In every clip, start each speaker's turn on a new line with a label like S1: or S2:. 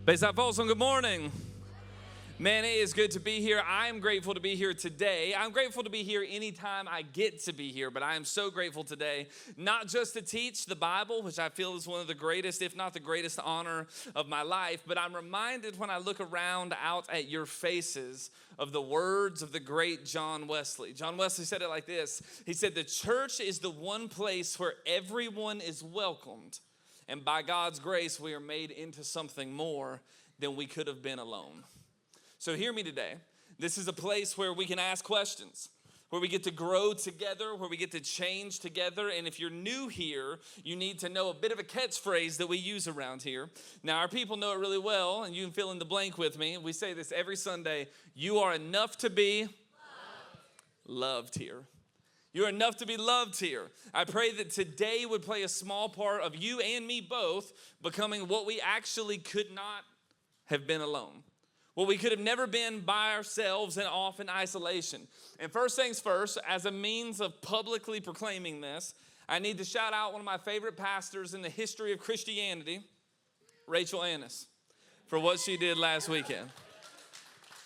S1: Bayside Folsom, good morning. Man, it is good to be here. I am grateful to be here today. I'm grateful to be here anytime I get to be here, but I am so grateful today, not just to teach the Bible, which I feel is one of the greatest, if not the greatest honor of my life, but I'm reminded when I look around out at your faces of the words of the great John Wesley. John Wesley said it like this. He said, "The church is the one place where everyone is welcomed, and by God's grace, we are made into something more than we could have been alone." So hear me today. This is a place where we can ask questions, where we get to grow together, where we get to change together. And if you're new here, you need to know a bit of a catchphrase that we use around here. Now, our people know it really well, and you can fill in the blank with me. We say this every Sunday: you are enough to be loved here. You're enough to be loved here. I pray that today would play a small part of you and me both becoming what we actually could not have been alone. What we could have never been by ourselves and off in isolation. And first things first, as a means of publicly proclaiming this, I need to shout out one of my favorite pastors in the history of Christianity, Rachel Annis, for what she did last weekend.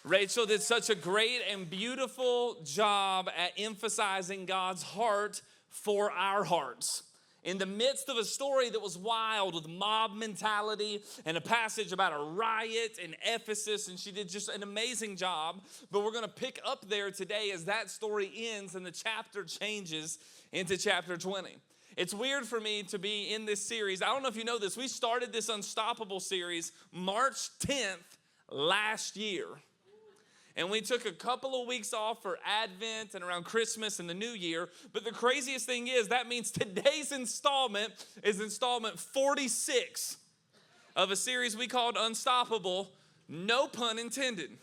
S1: Rachel did such a great and beautiful job at emphasizing God's heart for our hearts. In the midst of a story that was wild with mob mentality and a passage about a riot in Ephesus, and she did just an amazing job. But we're going to pick up there today as that story ends and the chapter changes into chapter 20. It's weird for me to be in this series. I don't know if you know this. We started this Unstoppable series March 10th last year. And we took a couple of weeks off for Advent and around Christmas and the New Year. But the craziest thing is that means today's installment is installment 46 of a series we called Unstoppable, no pun intended.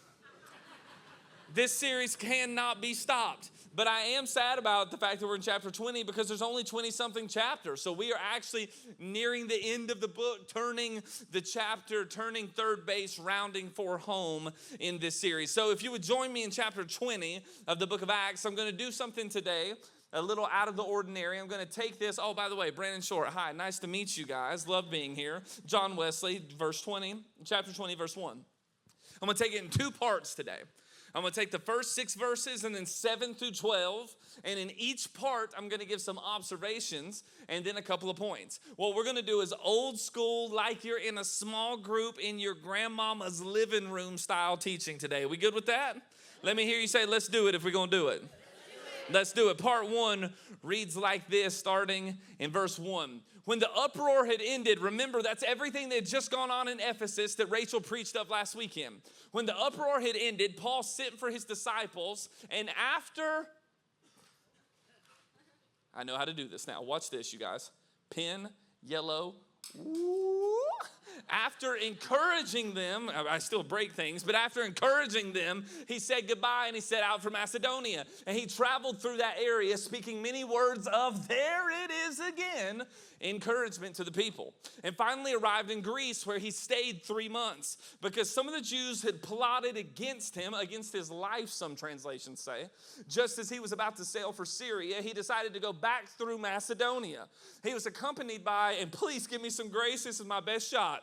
S1: This series cannot be stopped. But I am sad about the fact that we're in chapter 20 because there's only 20-something chapters. So we are actually nearing the end of the book, turning the chapter, turning third base, rounding for home in this series. So if you would join me in chapter 20 of the book of Acts, I'm going to do something today a little out of the ordinary. I'm going to take this. Oh, by the way, Brannon, Shortt. Hi, nice to meet you guys. Love being here. John Wesley, chapter 20, verse 1. I'm going to take it in two parts today. I'm going to take the first 6 verses and then 7 through 12. And in each part, I'm going to give some observations and then a couple of points. What we're going to do is old school, like you're in a small group in your grandmama's living room style teaching today. We good with that? Let me hear you say, let's do it if we're going to do it. Let's do it. Part 1 reads like this, starting in verse 1. When the uproar had ended, remember that's everything that had just gone on in Ephesus that Rachel preached of last weekend. When the uproar had ended, Paul sent for his disciples, and I know how to do this now. Watch this, you guys. Pen, yellow. After encouraging them, I still break things, but after encouraging them, he said goodbye and he set out for Macedonia. And he traveled through that area speaking many words of, there it is again, encouragement to the people. And finally arrived in Greece where he stayed 3 months because some of the Jews had plotted against him, against his life, some translations say. Just as he was about to sail for Syria, he decided to go back through Macedonia. He was accompanied by, and please give me some grace, this is my best shot,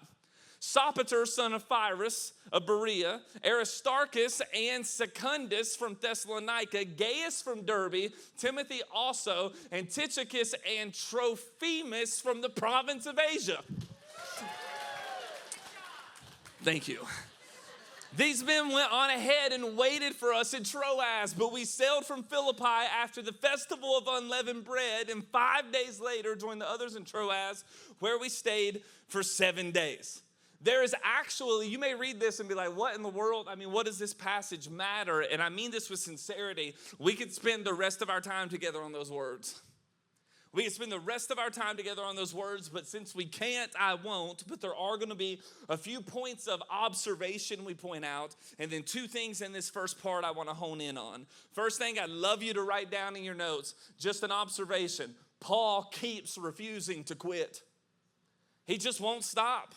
S1: Sopater, son of Pyrrhus of Berea, Aristarchus and Secundus from Thessalonica, Gaius from Derbe, Timothy also, and Tychicus and Trophimus from the province of Asia. Thank you. These men went on ahead and waited for us in Troas, but we sailed from Philippi after the festival of unleavened bread, and 5 days later joined the others in Troas, where we stayed for 7 days. There is actually, you may read this and be like, what in the world? I mean, what does this passage matter? And I mean this with sincerity. We could spend the rest of our time together on those words. We could spend the rest of our time together on those words, but since we can't, I won't. But there are going to be a few points of observation we point out, and then 2 things in this first part I want to hone in on. First thing, I'd love you to write down in your notes, just an observation. Paul keeps refusing to quit. He just won't stop.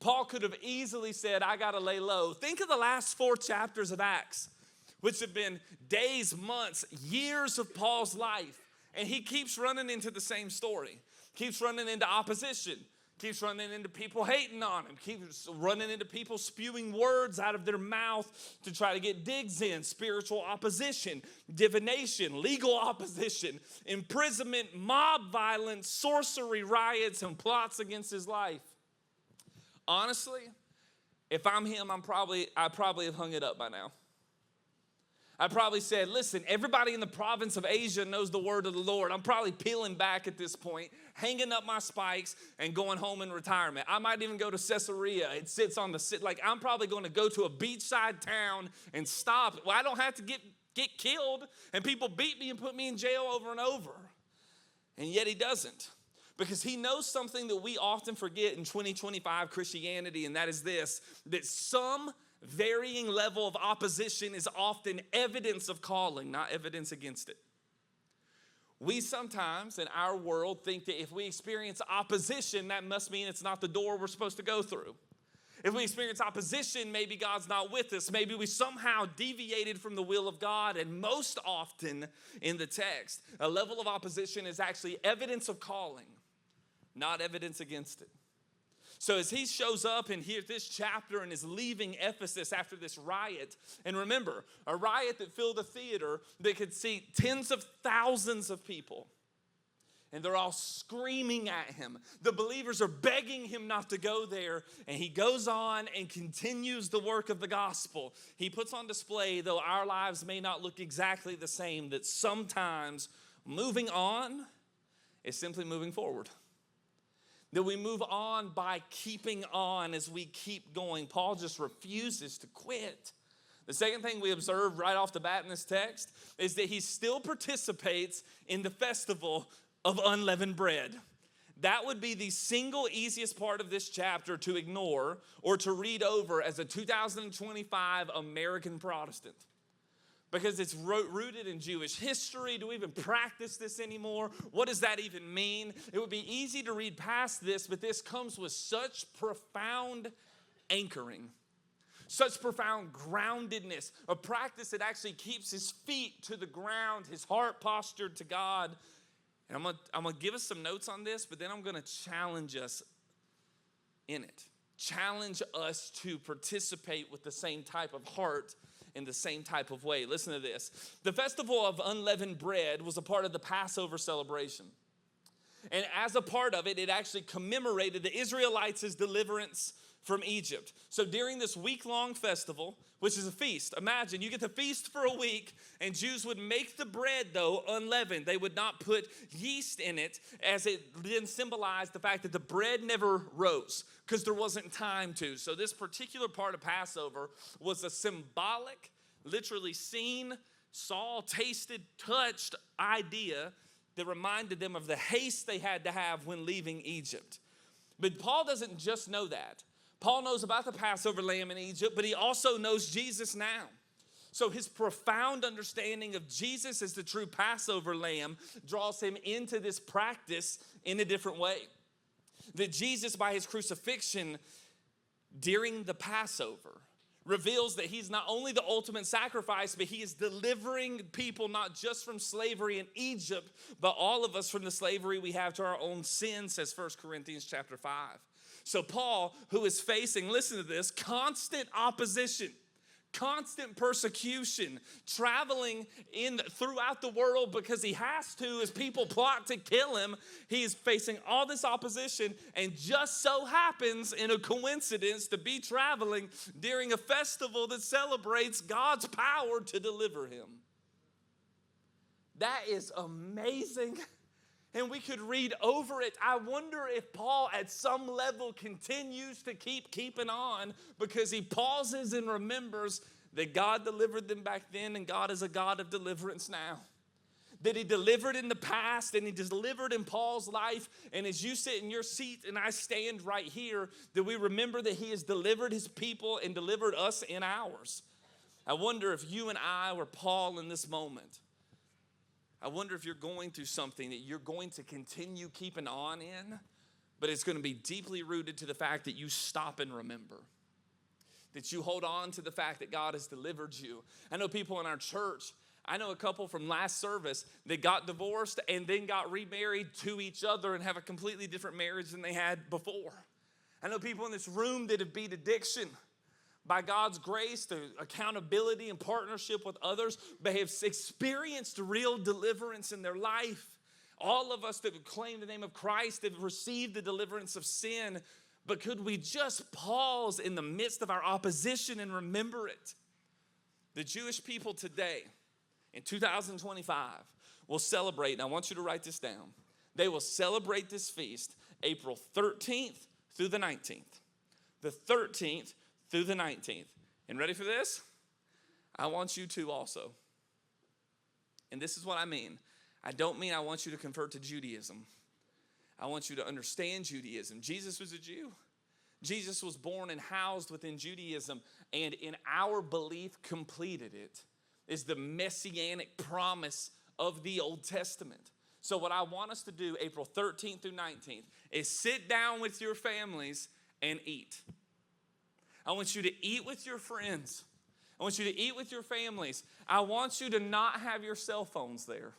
S1: Paul could have easily said, I got to lay low. Think of the last 4 chapters of Acts, which have been days, months, years of Paul's life. And he keeps running into the same story, keeps running into opposition, Keeps running into people hating on him. Keeps running into people spewing words out of their mouth to try to get digs in. Spiritual opposition, divination, legal opposition, imprisonment, mob violence, sorcery, riots, and plots against his life. Honestly, if I'm him, I probably have hung it up by now. I probably said, listen, everybody in the province of Asia knows the word of the Lord. I'm probably peeling back at this point, hanging up my spikes and going home in retirement. I might even go to Caesarea. It sits on the, I'm probably going to go to a beachside town and stop. Well, I don't have to get killed and people beat me and put me in jail over and over. And yet he doesn't. Because he knows something that we often forget in 2025 Christianity, and that is this, that some varying level of opposition is often evidence of calling, not evidence against it. We sometimes in our world think that if we experience opposition, that must mean it's not the door we're supposed to go through. If we experience opposition, maybe God's not with us. Maybe we somehow deviated from the will of God. And most often in the text, a level of opposition is actually evidence of calling, not evidence against it. So as he shows up in here, this chapter, and is leaving Ephesus after this riot, and remember, a riot that filled a theater that could seat tens of thousands of people, and they're all screaming at him. The believers are begging him not to go there, and he goes on and continues the work of the gospel. He puts on display, though our lives may not look exactly the same, that sometimes moving on is simply moving forward. That we move on by keeping on as we keep going. Paul just refuses to quit. The second thing we observe right off the bat in this text is that he still participates in the festival of unleavened bread. That would be the single easiest part of this chapter to ignore or to read over as a 2025 American Protestant. Because it's rooted in Jewish history. Do we even practice this anymore? What does that even mean? It would be easy to read past this, but this comes with such profound anchoring, such profound groundedness, a practice that actually keeps his feet to the ground, his heart postured to God. And I'm gonna give us some notes on this, but then I'm gonna challenge us in it. Challenge us to participate with the same type of heart in the same type of way. Listen to this. The festival of unleavened bread was a part of the Passover celebration. And as a part of it, it actually commemorated the Israelites' deliverance from Egypt. So during this week-long festival, which is a feast, imagine you get to feast for a week, and Jews would make the bread, though, unleavened. They would not put yeast in it, as it then symbolized the fact that the bread never rose, because there wasn't time to. So this particular part of Passover was a symbolic, literally seen, saw, tasted, touched idea that reminded them of the haste they had to have when leaving Egypt. But Paul doesn't just know that. Paul knows about the Passover lamb in Egypt, but he also knows Jesus now. So his profound understanding of Jesus as the true Passover lamb draws him into this practice in a different way. That Jesus, by his crucifixion during the Passover, reveals that he's not only the ultimate sacrifice, but he is delivering people not just from slavery in Egypt, but all of us from the slavery we have to our own sin, says 1 Corinthians chapter 5. So Paul, who is facing, listen to this, constant opposition, constant persecution, traveling throughout the world because he has to as people plot to kill him. He is facing all this opposition, and just so happens in a coincidence to be traveling during a festival that celebrates God's power to deliver him. That is amazing. And we could read over it. I wonder if Paul at some level continues to keeping on, because he pauses and remembers that God delivered them back then, and God is a God of deliverance now. That he delivered in the past, and he delivered in Paul's life. And as you sit in your seat and I stand right here, that we remember that he has delivered his people and delivered us in ours. I wonder if you and I were Paul in this moment. I wonder if you're going through something that you're going to continue keeping on in, but it's going to be deeply rooted to the fact that you stop and remember. That you hold on to the fact that God has delivered you. I know people in our church, I know a couple from last service that got divorced and then got remarried to each other and have a completely different marriage than they had before. I know people in this room that have beat addiction by God's grace through accountability and partnership with others, but have experienced real deliverance in their life. All of us that would claim the name of Christ have received the deliverance of sin, but could we just pause in the midst of our opposition and remember it? The Jewish people today, in 2025, will celebrate, and I want you to write this down. They will celebrate this feast April 13th through the 19th. The 13th through the 19th. And ready for this? I want you to also. And this is what I mean. I don't mean I want you to convert to Judaism. I want you to understand Judaism. Jesus was a Jew. Jesus was born and housed within Judaism, and in our belief completed it is the messianic promise of the Old Testament. So what I want us to do April 13th through 19th is sit down with your families and eat. I want you to eat with your friends. I want you to eat with your families. I want you to not have your cell phones there.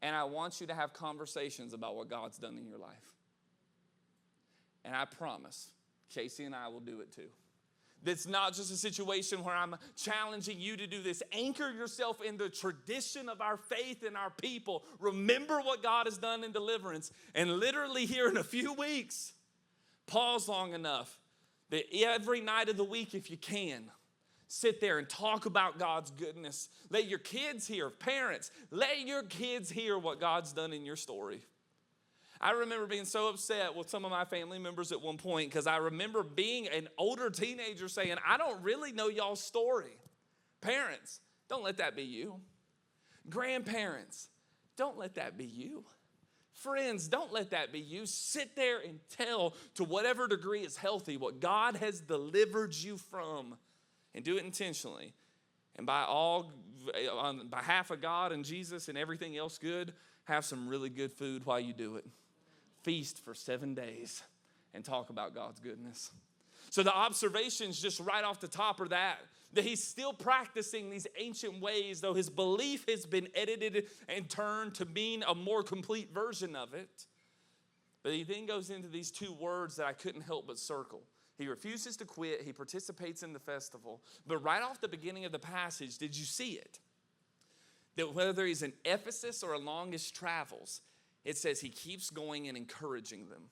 S1: And I want you to have conversations about what God's done in your life. And I promise, Casey and I will do it too. It's not just a situation where I'm challenging you to do this. Anchor yourself in the tradition of our faith and our people. Remember what God has done in deliverance. And literally here in a few weeks, pause long enough that every night of the week, if you can, sit there and talk about God's goodness. Let your kids hear, parents, let your kids hear what God's done in your story. I remember being so upset with some of my family members at one point because I remember being an older teenager saying, I don't really know y'all's story. Parents, don't let that be you. Grandparents, don't let that be you. Friends, don't let that be you. Sit there and tell, to whatever degree is healthy, what God has delivered you from, and do it intentionally. And on behalf of God and Jesus and everything else good, have some really good food while you do it. Feast for 7 days and talk about God's goodness. So the observations just right off the top are that he's still practicing these ancient ways, though his belief has been edited and turned to mean a more complete version of it. But he then goes into these two words that I couldn't help but circle. He refuses to quit. He participates in the festival. But right off the beginning of the passage, did you see it? That whether he's in Ephesus or along his travels, it says he keeps going and encouraging them.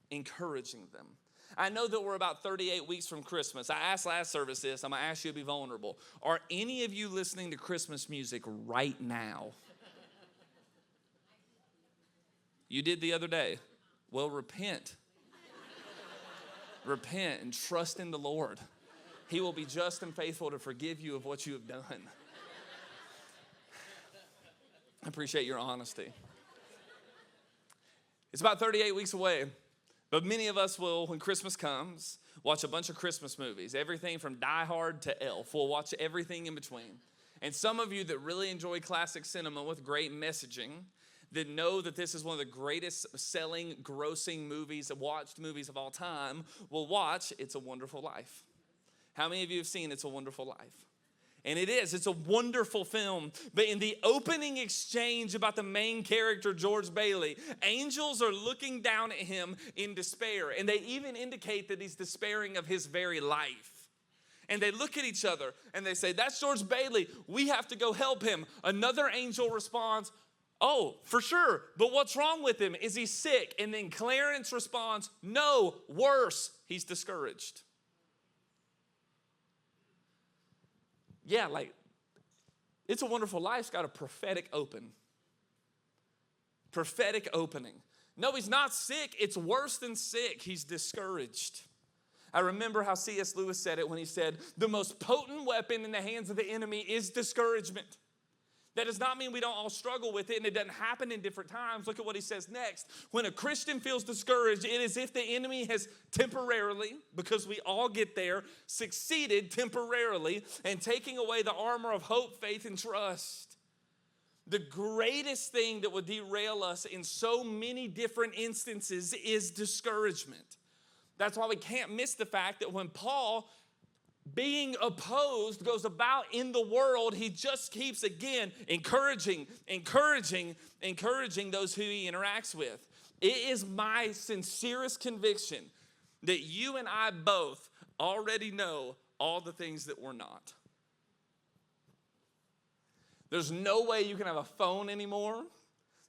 S1: Encouraging them. I know that we're about 38 weeks from Christmas. I asked last service this. I'm going to ask you to be vulnerable. Are any of you listening to Christmas music right now? You did the other day. Well, repent. Repent and trust in the Lord. He will be just and faithful to forgive you of what you have done. I appreciate your honesty. It's about 38 weeks away, but many of us will, when Christmas comes, watch a bunch of Christmas movies. Everything from Die Hard to Elf. We'll watch everything in between. And some of you that really enjoy classic cinema with great messaging, that know that this is one of the greatest selling, grossing movies, watched movies of all time, will watch It's a Wonderful Life. How many of you have seen It's a Wonderful Life? And it's a wonderful film. But in the opening exchange about the main character, George Bailey, angels are looking down at him in despair. And they even indicate that he's despairing of his very life. And they look at each other and they say, that's George Bailey. We have to go help him. Another angel responds, oh, for sure. But what's wrong with him? Is he sick? And then Clarence responds, no, worse. He's discouraged. Yeah, It's a Wonderful Life's got a prophetic open. Prophetic opening. No, he's not sick. It's worse than sick. He's discouraged. I remember how C.S. Lewis said it when he said, the most potent weapon in the hands of the enemy is discouragement. That does not mean we don't all struggle with it, and it doesn't happen in different times. Look at what he says next. When a Christian feels discouraged, it is if the enemy has temporarily, because we all get there, succeeded temporarily in taking away the armor of hope, faith, and trust. The greatest thing that would derail us in so many different instances is discouragement. That's why we can't miss the fact that when Paul being opposed goes about in the world, he just keeps, again, encouraging those who he interacts with. It is my sincerest conviction that you and I both already know all the things that we're not. There's no way you can have a phone anymore.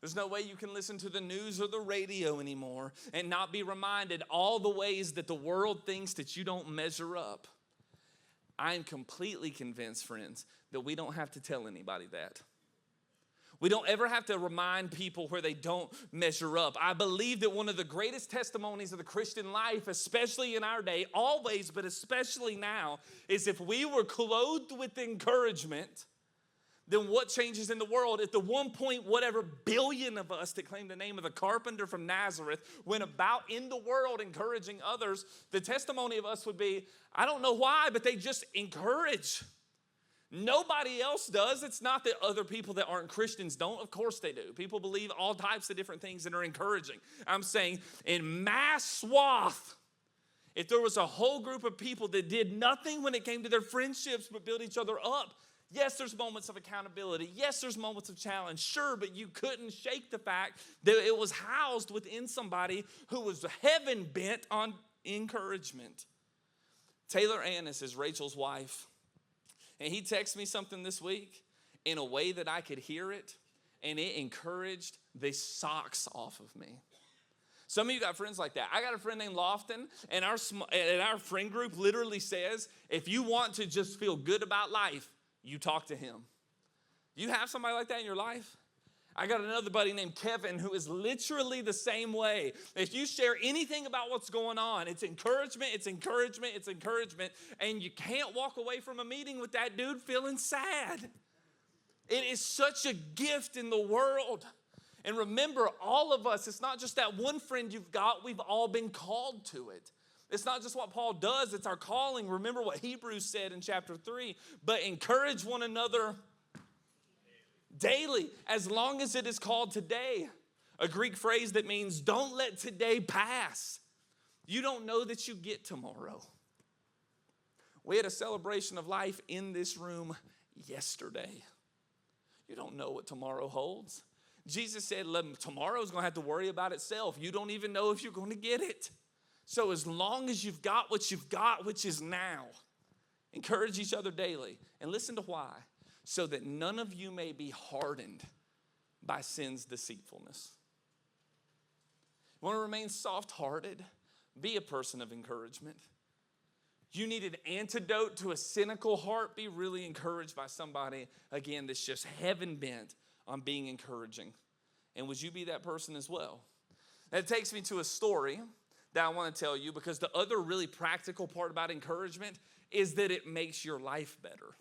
S1: There's no way you can listen to the news or the radio anymore and not be reminded all the ways that the world thinks that you don't measure up. I am completely convinced, friends, that we don't have to tell anybody that. We don't ever have to remind people where they don't measure up. I believe that one of the greatest testimonies of the Christian life, especially in our day, always, but especially now, is if we were clothed with encouragement, then what changes in the world? If the 1 billion of us that claim the name of the carpenter from Nazareth went about in the world encouraging others, the testimony of us would be, I don't know why, but they just encourage. Nobody else does. It's not that other people that aren't Christians don't. Of course they do. People believe all types of different things that are encouraging. I'm saying in mass swath, if there was a whole group of people that did nothing when it came to their friendships but build each other up, yes, there's moments of accountability. Yes, there's moments of challenge. Sure, but you couldn't shake the fact that it was housed within somebody who was heaven bent on encouragement. Taylor Annis is Rachel's wife. And he texted me something this week in a way that I could hear it, and it encouraged the socks off of me. Some of you got friends like that. I got a friend named Lofton, and our friend group literally says, if you want to just feel good about life, you talk to him. Do you have somebody like that in your life? I got another buddy named Kevin who is literally the same way. If you share anything about what's going on, it's encouragement, and you can't walk away from a meeting with that dude feeling sad. It is such a gift in the world. And remember, all of us, it's not just that one friend you've got, we've all been called to it. It's not just what Paul does, it's our calling. Remember what Hebrews said in chapter 3, but encourage one another daily, as long as it is called today. A Greek phrase that means don't let today pass. You don't know that you get tomorrow. We had a celebration of life in this room yesterday. You don't know what tomorrow holds. Jesus said, tomorrow's going to have to worry about itself. You don't even know if you're going to get it. So as long as you've got what you've got, which is now, encourage each other daily. And listen to why. So that none of you may be hardened by sin's deceitfulness. You want to remain soft-hearted? Be a person of encouragement. You need an antidote to a cynical heart? Be really encouraged by somebody, again, that's just heaven-bent on being encouraging. And would you be that person as well? That takes me to a story that I want to tell you, because the other really practical part about encouragement is that it makes your life better.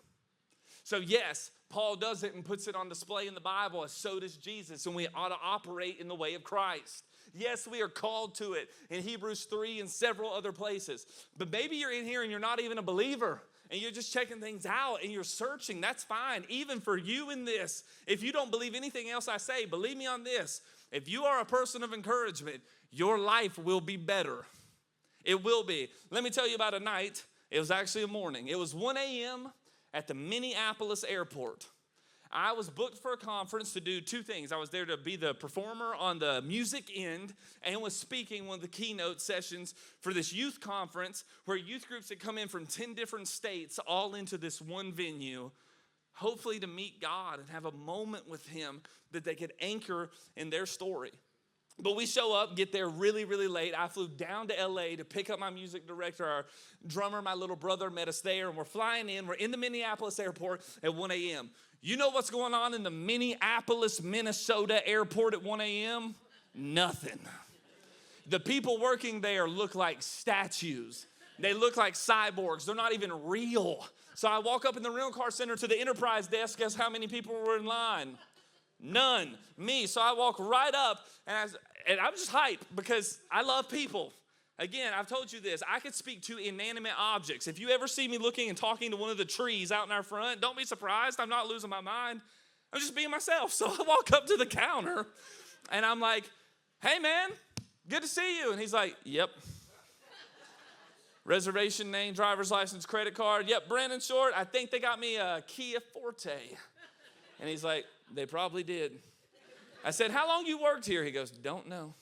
S1: So yes, Paul does it and puts it on display in the Bible, as so does Jesus, and we ought to operate in the way of Christ. Yes, we are called to it in Hebrews 3 and several other places. But maybe you're in here and you're not even a believer, and you're just checking things out and you're searching. That's fine, even for you in this. If you don't believe anything else I say, believe me on this. If you are a person of encouragement, your life will be better. It will be. Let me tell you about a night. It was actually a morning. It was 1 a.m. at the Minneapolis airport. I was booked for a conference to do two things. I was there to be the performer on the music end and was speaking one of the keynote sessions for this youth conference where youth groups had come in from 10 different states all into this one venue, hopefully to meet God and have a moment with him that they could anchor in their story. But we show up, get there really, really late. I flew down to LA to pick up my music director. Our drummer, my little brother, met us there, and we're flying in. We're in the Minneapolis airport at 1 a.m. You know what's going on in the Minneapolis, Minnesota airport at 1 a.m.? Nothing. The people working there look like statues. They look like cyborgs. They're not even real. So I walk up in the rental car center to the Enterprise desk. Guess how many people were in line? None. Me. So I walk right up, and I'm just hyped because I love people. Again, I've told you this. I could speak to inanimate objects. If you ever see me looking and talking to one of the trees out in our front, don't be surprised. I'm not losing my mind. I'm just being myself. So I walk up to the counter, and I'm like, hey, man, good to see you. And he's like, yep. Reservation name, driver's license, credit card. Yep, Brannon, Shortt. I think they got me a Kia Forte. And he's like, they probably did. I said, how long you worked here? He goes, don't know.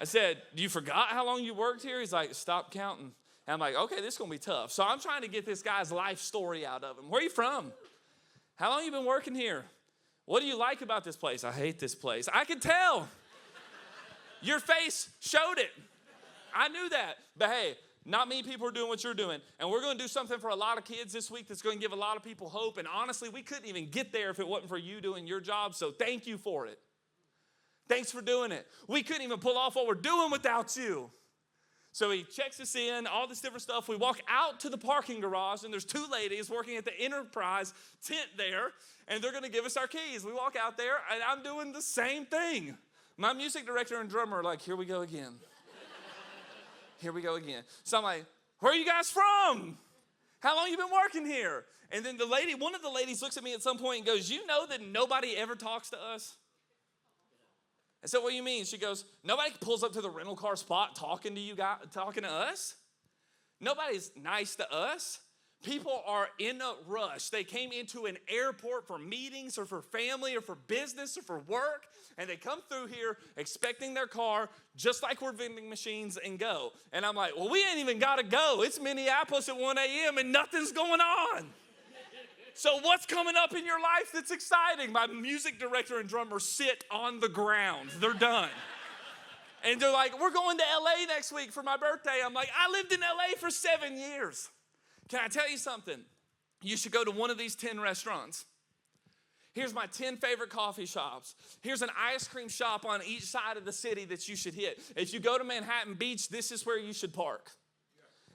S1: I said, you forgot how long you worked here? He's like, stop counting. And I'm like, okay, this is going to be tough. So I'm trying to get this guy's life story out of him. Where are you from? How long you been working here? What do you like about this place? I hate this place. I could tell. Your face showed it. I knew that. But hey, not many people are doing what you're doing. And we're going to do something for a lot of kids this week that's going to give a lot of people hope. And honestly, we couldn't even get there if it wasn't for you doing your job. So thank you for it. Thanks for doing it. We couldn't even pull off what we're doing without you. So he checks us in, all this different stuff. We walk out to the parking garage, and there's two ladies working at the Enterprise tent there, and they're going to give us our keys. We walk out there, and I'm doing the same thing. My music director and drummer are like, here we go again. Here we go again. So I'm like, where are you guys from? How long you been working here? And then one of the ladies looks at me at some point and goes, you know that nobody ever talks to us? I said, what do you mean? She goes, nobody pulls up to the rental car spot talking to you guys, talking to us. Nobody's nice to us. People are in a rush. They came into an airport for meetings or for family or for business or for work, and they come through here expecting their car just like we're vending machines and go. And I'm like, well, we ain't even got to go. It's Minneapolis at 1 a.m. and nothing's going on. So what's coming up in your life that's exciting? My music director and drummer sit on the ground. They're done. And they're like, we're going to LA next week for my birthday. I'm like, I lived in LA for 7 years. Can I tell you something? You should go to one of these 10 restaurants. Here's my 10 favorite coffee shops. Here's an ice cream shop on each side of the city that you should hit. If you go to Manhattan Beach, this is where you should park.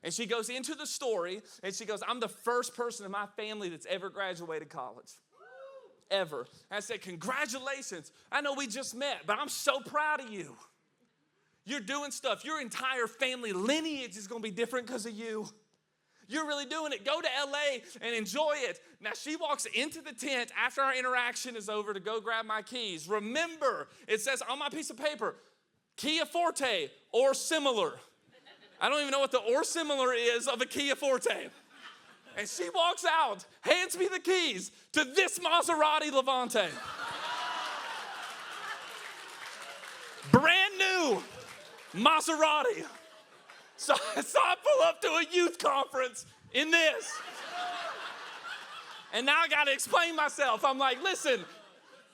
S1: And she goes into the story, and she goes, I'm the first person in my family that's ever graduated college. Ever. And I said, congratulations. I know we just met, but I'm so proud of you. You're doing stuff. Your entire family lineage is going to be different because of you. You're really doing it. Go to LA and enjoy it. Now, she walks into the tent after our interaction is over to go grab my keys. Remember, it says on my piece of paper, Kia Forte or similar. I don't even know what the or similar is of a Kia Forte. And she walks out, hands me the keys to this Maserati Levante. Brand new Maserati. So I pull up to a youth conference in this. And now I got to explain myself. I'm like, listen,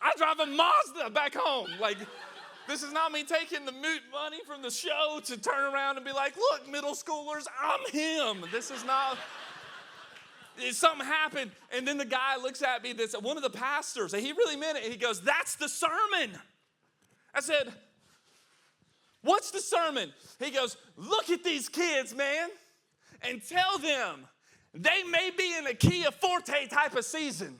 S1: I drive a Mazda back home. Like, this is not me taking the money from the show to turn around and be like, look, middle schoolers, I'm him. This is not, something happened. And then the guy looks at me, one of the pastors, and he really meant it. He goes, that's the sermon. I said, what's the sermon? He goes, look at these kids, man, and tell them they may be in a Kia Forte type of season,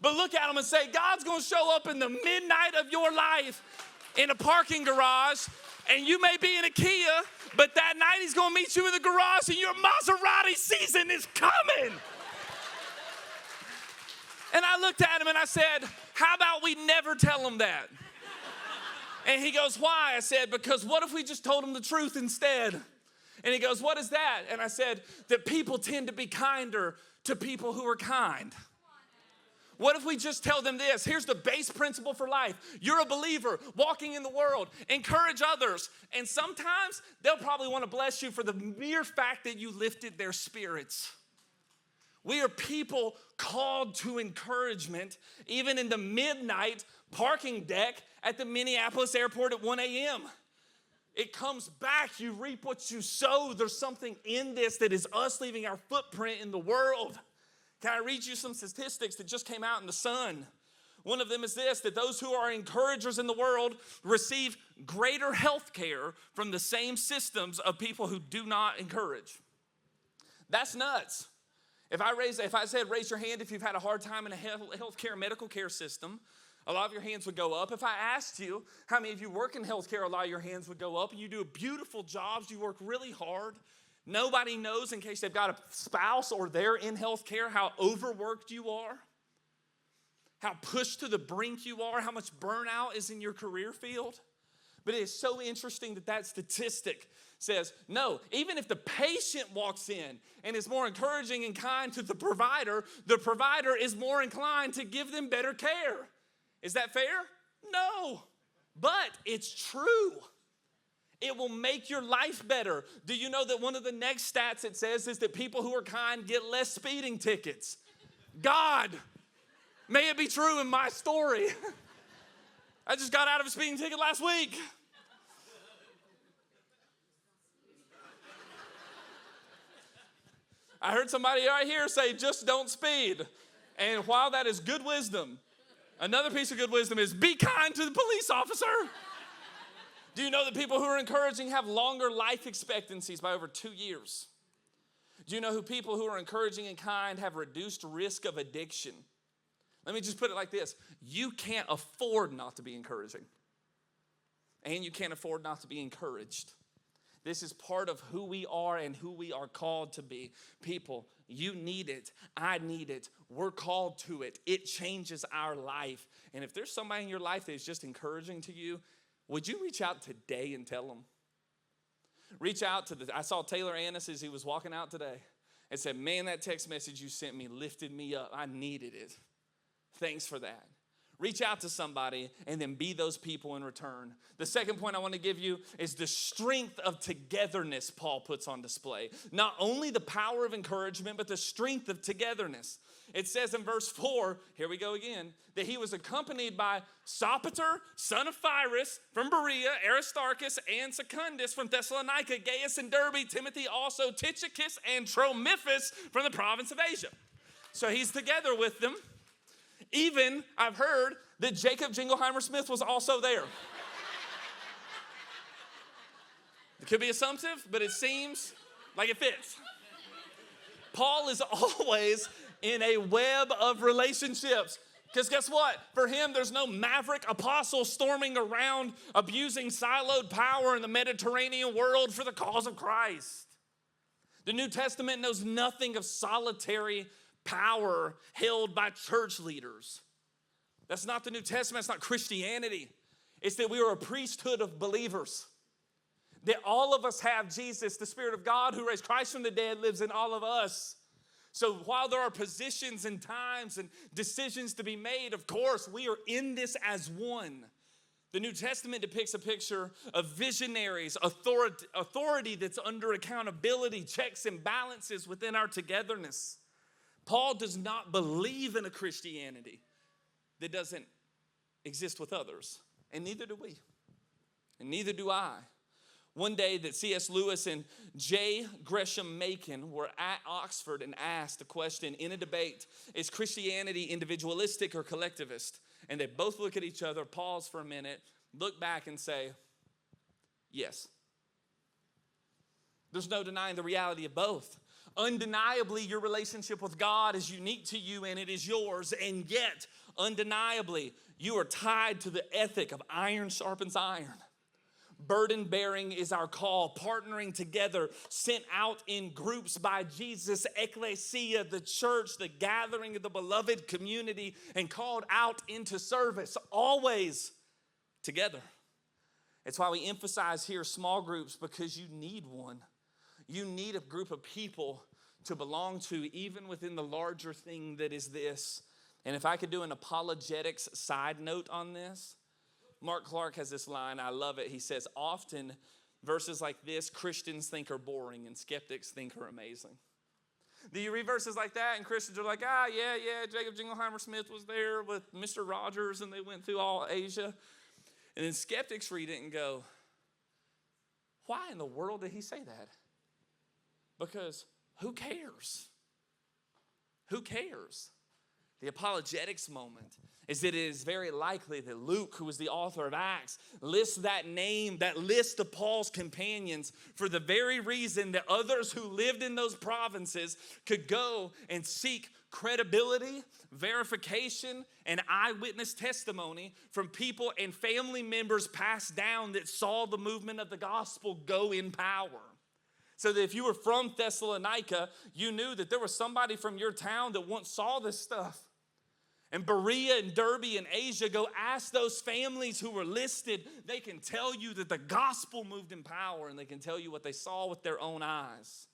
S1: but look at them and say, God's going to show up in the midnight of your life in a parking garage, and you may be in a Kia, but that night he's going to meet you in the garage, and your Maserati season is coming. And I looked at him and I said, how about we never tell him that? And he goes, why? I said, because what if we just told him the truth instead? And he goes, what is that? And I said, that people tend to be kinder to people who are kind. What if we just tell them this? Here's the base principle for life. You're a believer walking in the world. Encourage others. And sometimes they'll probably want to bless you for the mere fact that you lifted their spirits. We are people called to encouragement, even in the midnight parking deck at the Minneapolis airport at 1 a.m. It comes back. You reap what you sow. There's something in this that is us leaving our footprint in the world. Can I read you some statistics that just came out in the Sun? One of them is this, that those who are encouragers in the world receive greater health care from the same systems of people who do not encourage. That's nuts. If I said raise your hand if you've had a hard time in a healthcare medical care system, a lot of your hands would go up. If I asked you how many of you work in healthcare, a lot of your hands would go up. And you do beautiful jobs. You work really hard. Nobody knows, in case they've got a spouse or they're in healthcare, how overworked you are, how pushed to the brink you are, how much burnout is in your career field. But it is so interesting that statistic says, no, even if the patient walks in and is more encouraging and kind to the provider is more inclined to give them better care. Is that fair? No, but it's true. It will make your life better. Do you know that one of the next stats it says is that people who are kind get less speeding tickets? God, may it be true in my story. I just got out of a speeding ticket last week. I heard somebody right here say, just don't speed. And while that is good wisdom, another piece of good wisdom is be kind to the police officer. Do you know that people who are encouraging have longer life expectancies by over 2 years? Do you know who people who are encouraging and kind have reduced risk of addiction? Let me just put it like this. You can't afford not to be encouraging. And you can't afford not to be encouraged. This is part of who we are and who we are called to be. People, you need it. I need it. We're called to it. It changes our life. And if there's somebody in your life that is just encouraging to you, would you reach out today and tell them? Reach out to I saw Taylor Annis as he was walking out today and said, man, that text message you sent me lifted me up. I needed it. Thanks for that. Reach out to somebody and then be those people in return. The second point I want to give you is the strength of togetherness Paul puts on display. Not only the power of encouragement, but the strength of togetherness. It says in verse 4, here we go again, that he was accompanied by Sopater, son of Pyrrhus, from Berea, Aristarchus, and Secundus from Thessalonica, Gaius and Derbe, Timothy also, Tychicus, and Trophimus from the province of Asia. So he's together with them. Even, I've heard that Jacob Jingleheimer Smith was also there. It could be assumptive, but it seems like it fits. Paul is always in a web of relationships. Because guess what? For him, there's no maverick apostle storming around abusing siloed power in the Mediterranean world for the cause of Christ. The New Testament knows nothing of solitary power held by church leaders. That's not the New Testament. It's not Christianity. It's that we are a priesthood of believers. That all of us have Jesus, the Spirit of God who raised Christ from the dead, lives in all of us. So while there are positions and times and decisions to be made, of course, we are in this as one. The New Testament depicts a picture of visionaries, authority that's under accountability, checks and balances within our togetherness. Paul does not believe in a Christianity that doesn't exist with others, and neither do we, and neither do I. One day that C.S. Lewis and J. Gresham Machen were at Oxford and asked a question in a debate, is Christianity individualistic or collectivist? And they both look at each other, pause for a minute, look back and say, yes. There's no denying the reality of both. Undeniably, your relationship with God is unique to you and it is yours. And yet, undeniably, you are tied to the ethic of iron sharpens iron. Burden bearing is our call, partnering together, sent out in groups by Jesus, ecclesia, the church, the gathering of the beloved community, and called out into service, always together. It's why we emphasize here small groups, because you need one. You need a group of people to belong to, even within the larger thing that is this. And if I could do an apologetics side note on this, Mark Clark has this line, I love it. He says, often verses like this, Christians think are boring and skeptics think are amazing. Do you read verses like that and Christians are like, yeah, Jacob Jingleheimer Smith was there with Mr. Rogers and they went through all Asia. And then skeptics read it and go, why in the world did he say that? Because who cares? Who cares? The apologetics moment is that it is very likely that Luke, who was the author of Acts, lists that name, that list of Paul's companions for the very reason that others who lived in those provinces could go and seek credibility, verification, and eyewitness testimony from people and family members passed down that saw the movement of the gospel go in power. So that if you were from Thessalonica, you knew that there was somebody from your town that once saw this stuff. And Berea and Derbe and Asia, go ask those families who were listed. They can tell you that the gospel moved in power, and they can tell you what they saw with their own eyes.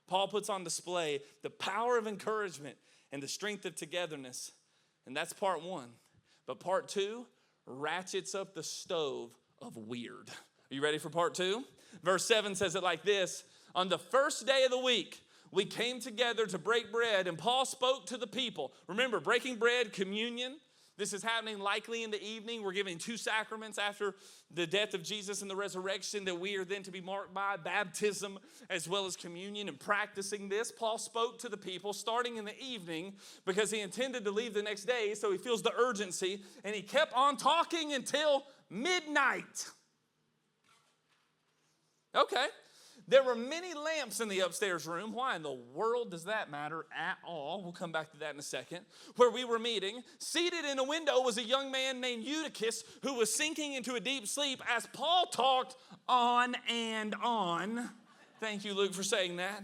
S1: Paul puts on display the power of encouragement and the strength of togetherness. And that's part one. But part two ratchets up the stove of weird. Are you ready for part two? Verse 7 says it like this. On the first day of the week, we came together to break bread, and Paul spoke to the people. Remember, breaking bread, communion. This is happening likely in the evening. We're giving two sacraments after the death of Jesus and the resurrection that we are then to be marked by, baptism as well as communion. And practicing this, Paul spoke to the people starting in the evening because he intended to leave the next day, so he feels the urgency, and he kept on talking until midnight. Okay. There were many lamps in the upstairs room. Why in the world does that matter at all? We'll come back to that in a second. Where we were meeting, seated in a window was a young man named Eutychus who was sinking into a deep sleep as Paul talked on and on. Thank you, Luke, for saying that.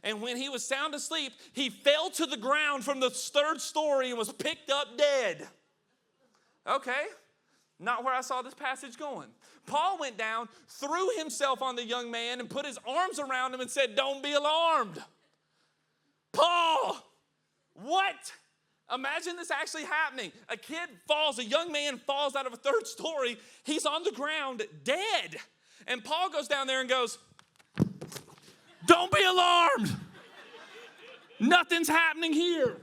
S1: And when he was sound asleep, he fell to the ground from the third story and was picked up dead. Okay, not where I saw this passage going. Paul went down, threw himself on the young man, and put his arms around him and said, "Don't be alarmed." Paul, what? Imagine this actually happening. A young man falls out of a third story. He's on the ground dead. And Paul goes down there and goes, "Don't be alarmed. Nothing's happening here."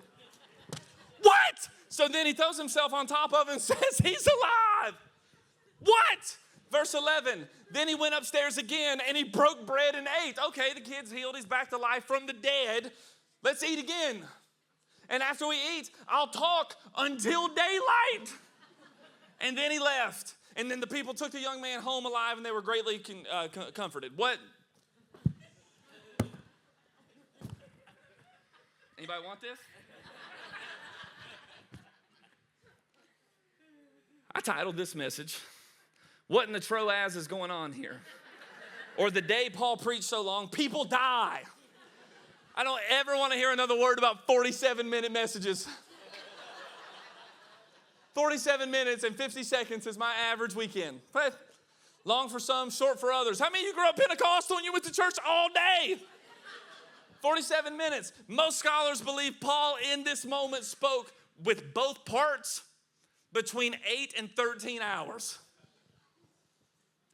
S1: What? So then he throws himself on top of him and says, "He's alive." What? Verse 11, then he went upstairs again and he broke bread and ate. Okay, the kid's healed. He's back to life from the dead. Let's eat again. And after we eat, I'll talk until daylight. And then he left. And then the people took the young man home alive, and they were greatly comforted. What? Anybody want this? I titled this message, "What in the Troas is going on here?" Or the day Paul preached so long, people die. I don't ever want to hear another word about 47-minute messages. 47 minutes and 50 seconds is my average weekend. Long for some, short for others. How many of you grew up Pentecostal and you went to church all day? 47 minutes. Most scholars believe Paul in this moment spoke with both parts between 8 and 13 hours.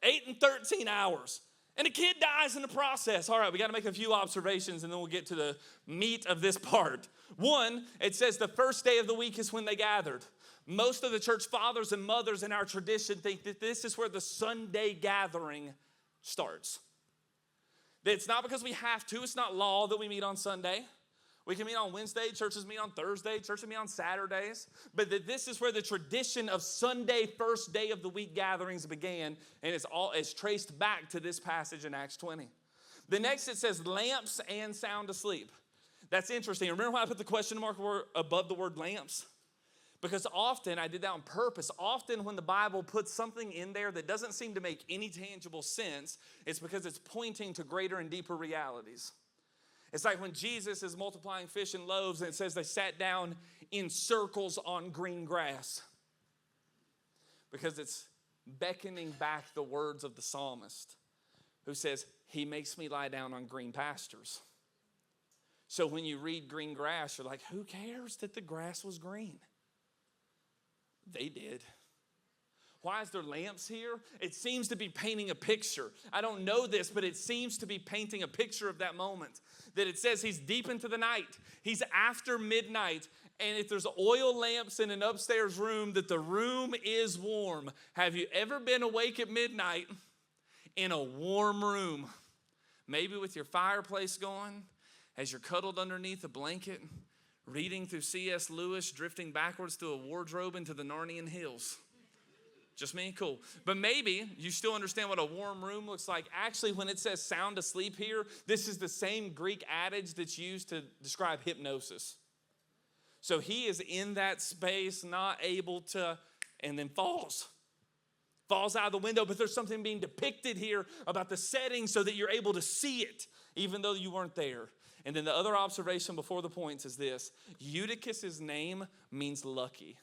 S1: 8 and 13 hours. And a kid dies in the process. All right, we got to make a few observations and then we'll get to the meat of this part. One, it says the first day of the week is when they gathered. Most of the church fathers and mothers in our tradition think that this is where the Sunday gathering starts. That it's not because we have to. It's not law that we meet on Sunday. We can meet on Wednesday. Churches meet on Thursday. Churches meet on Saturdays. But that this is where the tradition of Sunday, first day of the week gatherings began. And it's traced back to this passage in Acts 20. The next it says lamps and sound asleep. That's interesting. Remember when I put the question mark above the word lamps? Because often, I did that on purpose, often when the Bible puts something in there that doesn't seem to make any tangible sense, it's because it's pointing to greater and deeper realities. It's like when Jesus is multiplying fish and loaves and it says they sat down in circles on green grass. Because it's beckoning back the words of the psalmist who says, "He makes me lie down on green pastures." So when you read green grass, you're like, who cares that the grass was green? They did. Why is there lamps here? It seems to be painting a picture. I don't know this, but it seems to be painting a picture of that moment. That it says he's deep into the night. He's after midnight. And if there's oil lamps in an upstairs room, that the room is warm. Have you ever been awake at midnight in a warm room? Maybe with your fireplace going, as you're cuddled underneath a blanket, reading through C.S. Lewis, drifting backwards through a wardrobe into the Narnian hills. Just me? Cool. But maybe you still understand what a warm room looks like. Actually, when it says sound asleep here, this is the same Greek adage that's used to describe hypnosis. So he is in that space, not able to, and then falls out of the window. But there's something being depicted here about the setting so that you're able to see it, even though you weren't there. And then the other observation before the points is this. Eutychus's name means lucky.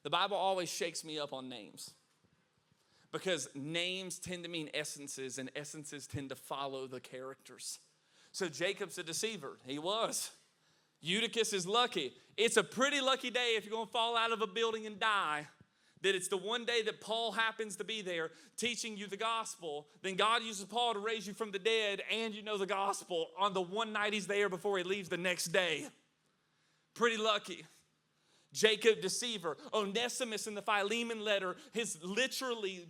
S1: The Bible always shakes me up on names because names tend to mean essences, and essences tend to follow the characters. So Jacob's a deceiver. He was. Eutychus is lucky. It's a pretty lucky day if you're going to fall out of a building and die, that it's the one day that Paul happens to be there teaching you the gospel. Then God uses Paul to raise you from the dead, and you know the gospel on the one night he's there before he leaves the next day. Pretty lucky. Jacob, deceiver. Onesimus in the Philemon letter,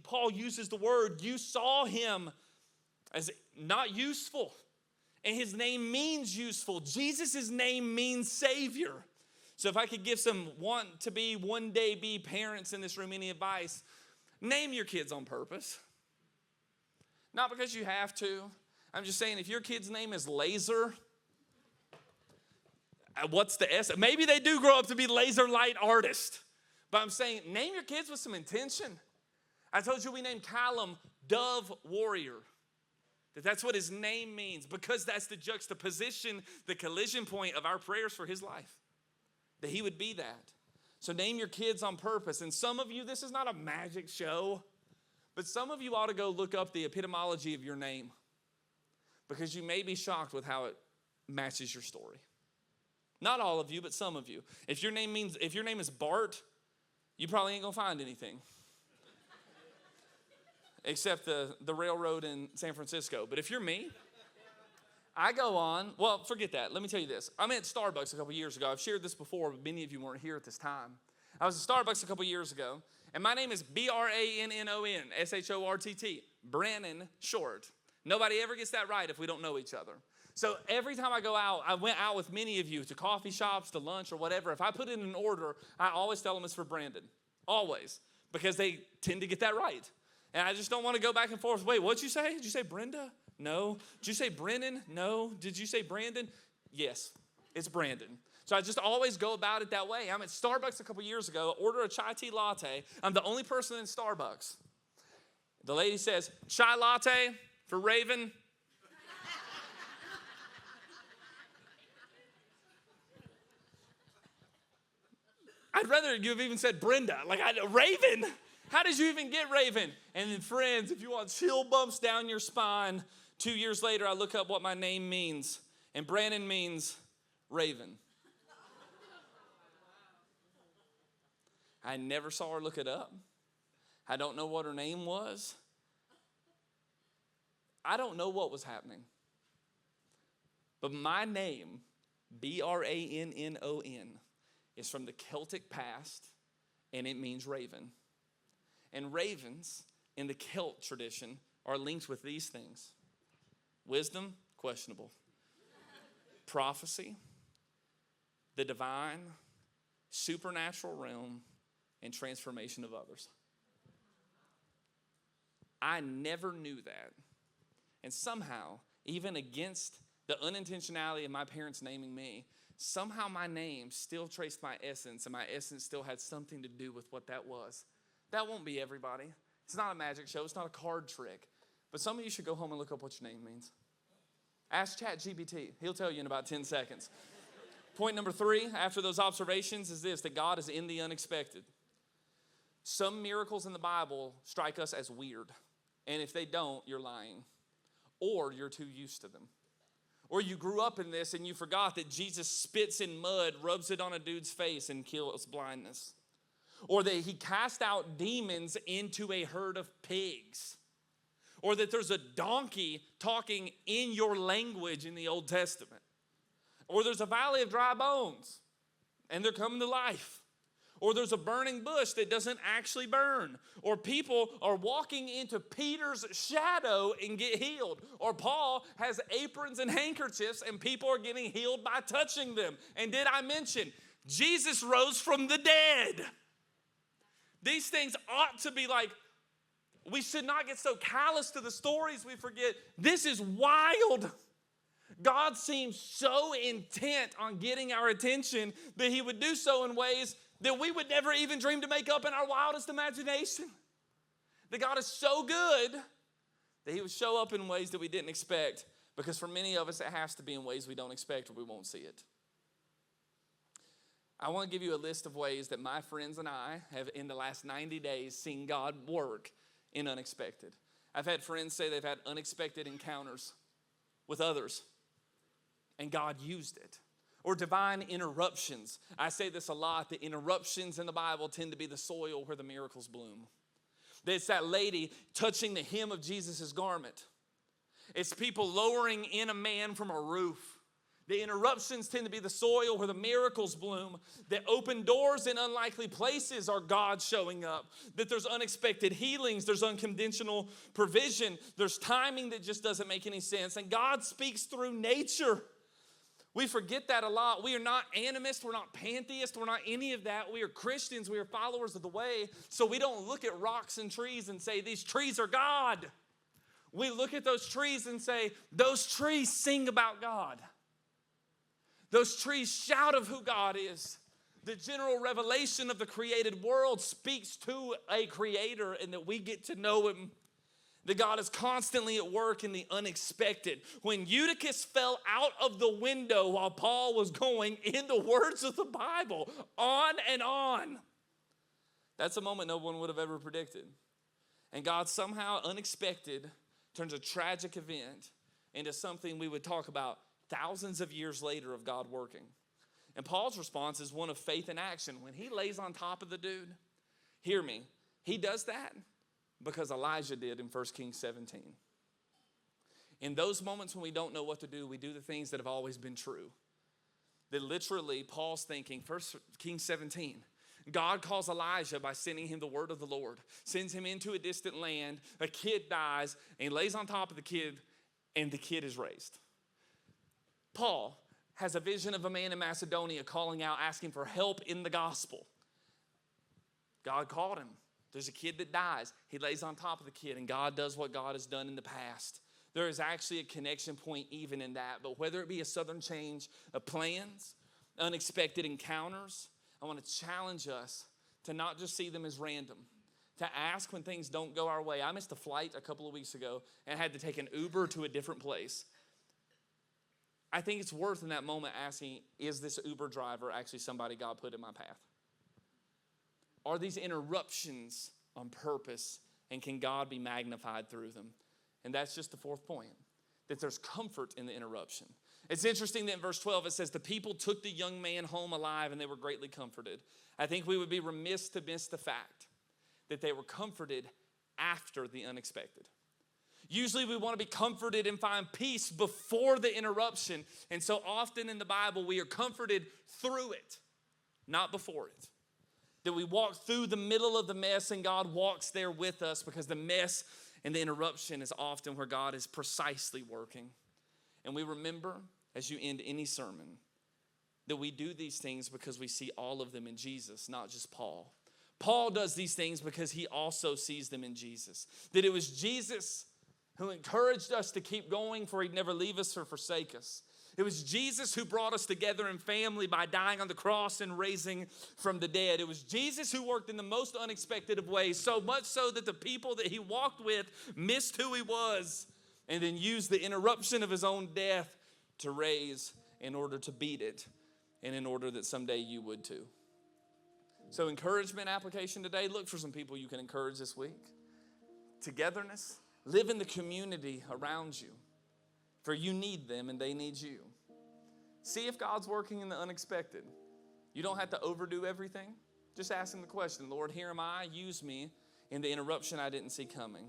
S1: Paul uses the word, you saw him as not useful. And his name means useful. Jesus' name means Savior. So if I could give some want to be, one day be parents in this room any advice, name your kids on purpose. Not because you have to. I'm just saying if your kid's name is Laser, what's the S? Maybe they do grow up to be laser light artist. But I'm saying name your kids with some intention. I told you we named Callum Dove Warrior. That's what his name means, because that's the juxtaposition, the collision point of our prayers for his life. That he would be that. So name your kids on purpose. And some of you, this is not a magic show, but some of you ought to go look up the etymology of your name, because you may be shocked with how it matches your story. Not all of you, but some of you. If your name is Bart, you probably ain't gonna find anything. Except the railroad in San Francisco. But if you're me, I go on, well, forget that. Let me tell you this. I'm at Starbucks a couple years ago. I've shared this before, but many of you weren't here at this time. I was at Starbucks a couple years ago, and my name is Brannon, Shortt, Brannon Shortt. Nobody ever gets that right if we don't know each other. So every time I go out, I went out with many of you to coffee shops, to lunch, or whatever. If I put in an order, I always tell them it's for Brandon. Always. Because they tend to get that right. And I just don't want to go back and forth. Wait, what'd you say? Did you say Brenda? No. Did you say Brennan? No. Did you say Brandon? Yes, it's Brandon. So I just always go about it that way. I'm at Starbucks a couple years ago, order a chai tea latte. I'm the only person in Starbucks. The lady says, chai latte for Raven. I'd rather you have even said Brenda. Raven? How did you even get Raven? And then friends, if you want chill bumps down your spine, 2 years later, I look up what my name means. And Brannon means Raven. I never saw her look it up. I don't know what her name was. I don't know what was happening. But my name, Brannon, is from the Celtic past, and it means raven. And ravens in the Celt tradition are linked with these things. Wisdom, questionable. Prophecy, the divine, supernatural realm, and transformation of others. I never knew that. And somehow, even against the unintentionality of my parents naming me, somehow my name still traced my essence, and my essence still had something to do with what that was. That won't be everybody. It's not a magic show. It's not a card trick. But some of you should go home and look up what your name means. Ask ChatGPT. He'll tell you in about 10 seconds. Point number 3, after those observations, is this, that God is in the unexpected. Some miracles in the Bible strike us as weird. And if they don't, you're lying. Or you're too used to them. Or you grew up in this and you forgot that Jesus spits in mud, rubs it on a dude's face, and kills blindness. Or that he cast out demons into a herd of pigs. Or that there's a donkey talking in your language in the Old Testament. Or there's a valley of dry bones and they're coming to life. Or there's a burning bush that doesn't actually burn. Or people are walking into Peter's shadow and get healed. Or Paul has aprons and handkerchiefs and people are getting healed by touching them. And did I mention, Jesus rose from the dead. These things ought to be like, we should not get so callous to the stories we forget. This is wild. God seems so intent on getting our attention that he would do so in ways that we would never even dream to make up in our wildest imagination. That God is so good that he would show up in ways that we didn't expect. Because for many of us, it has to be in ways we don't expect or we won't see it. I want to give you a list of ways that my friends and I have, in the last 90 days, seen God work in unexpected. I've had friends say they've had unexpected encounters with others, and God used it. Or divine interruptions. I say this a lot, the interruptions in the Bible tend to be the soil where the miracles bloom. It's that lady touching the hem of Jesus' garment. It's people lowering in a man from a roof. The interruptions tend to be the soil where the miracles bloom. That open doors in unlikely places are God showing up. That there's unexpected healings. There's unconventional provision. There's timing that just doesn't make any sense. And God speaks through nature. We forget that a lot. We are not animists. We're not pantheists. We're not any of that. We are Christians. We are followers of the way. So we don't look at rocks and trees and say, these trees are God. We look at those trees and say, those trees sing about God. Those trees shout of who God is. The general revelation of the created world speaks to a creator, and that we get to know him. That God is constantly at work in the unexpected. When Eutychus fell out of the window while Paul was going, in the words of the Bible, on and on. That's a moment no one would have ever predicted. And God somehow, unexpected, turns a tragic event into something we would talk about thousands of years later of God working. And Paul's response is one of faith and action. When he lays on top of the dude, hear me, he does that because Elijah did in 1 Kings 17. In those moments when we don't know what to do, we do the things that have always been true. That literally, Paul's thinking, 1 Kings 17, God calls Elijah by sending him the word of the Lord, sends him into a distant land, a kid dies, and he lays on top of the kid, and the kid is raised. Paul has a vision of a man in Macedonia calling out, asking for help in the gospel. God called him. There's a kid that dies. He lays on top of the kid, and God does what God has done in the past. There is actually a connection point even in that. But whether it be a sudden change of plans, unexpected encounters, I want to challenge us to not just see them as random, to ask when things don't go our way. I missed a flight a couple of weeks ago and had to take an Uber to a different place. I think it's worth in that moment asking, is this Uber driver actually somebody God put in my path? Are these interruptions on purpose, and can God be magnified through them? And that's just the fourth point, that there's comfort in the interruption. It's interesting that in verse 12 it says, the people took the young man home alive and they were greatly comforted. I think we would be remiss to miss the fact that they were comforted after the unexpected. Usually we want to be comforted and find peace before the interruption. And so often in the Bible, we are comforted through it, not before it. That we walk through the middle of the mess and God walks there with us, because the mess and the interruption is often where God is precisely working. And we remember, as you end any sermon, that we do these things because we see all of them in Jesus, not just Paul. Paul does these things because he also sees them in Jesus. That it was Jesus who encouraged us to keep going, for he'd never leave us or forsake us. It was Jesus who brought us together in family by dying on the cross and raising from the dead. It was Jesus who worked in the most unexpected of ways, so much so that the people that he walked with missed who he was, and then used the interruption of his own death to raise in order to beat it, and in order that someday you would too. So encouragement application today, look for some people you can encourage this week. Togetherness. Live in the community around you, for you need them and they need you. See if God's working in the unexpected. You don't have to overdo everything. Just ask him the question, Lord, here am I, use me in the interruption I didn't see coming.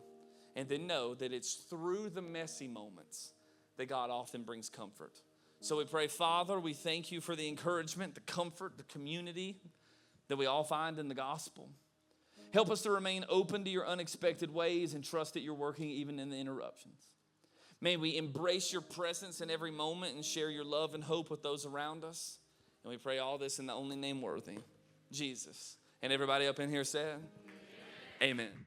S1: And then know that it's through the messy moments that God often brings comfort. So we pray, Father, we thank you for the encouragement, the comfort, the community that we all find in the gospel. Help us to remain open to your unexpected ways and trust that you're working even in the interruptions. May we embrace your presence in every moment and share your love and hope with those around us. And we pray all this in the only name worthy, Jesus. And everybody up in here said, Amen. Amen.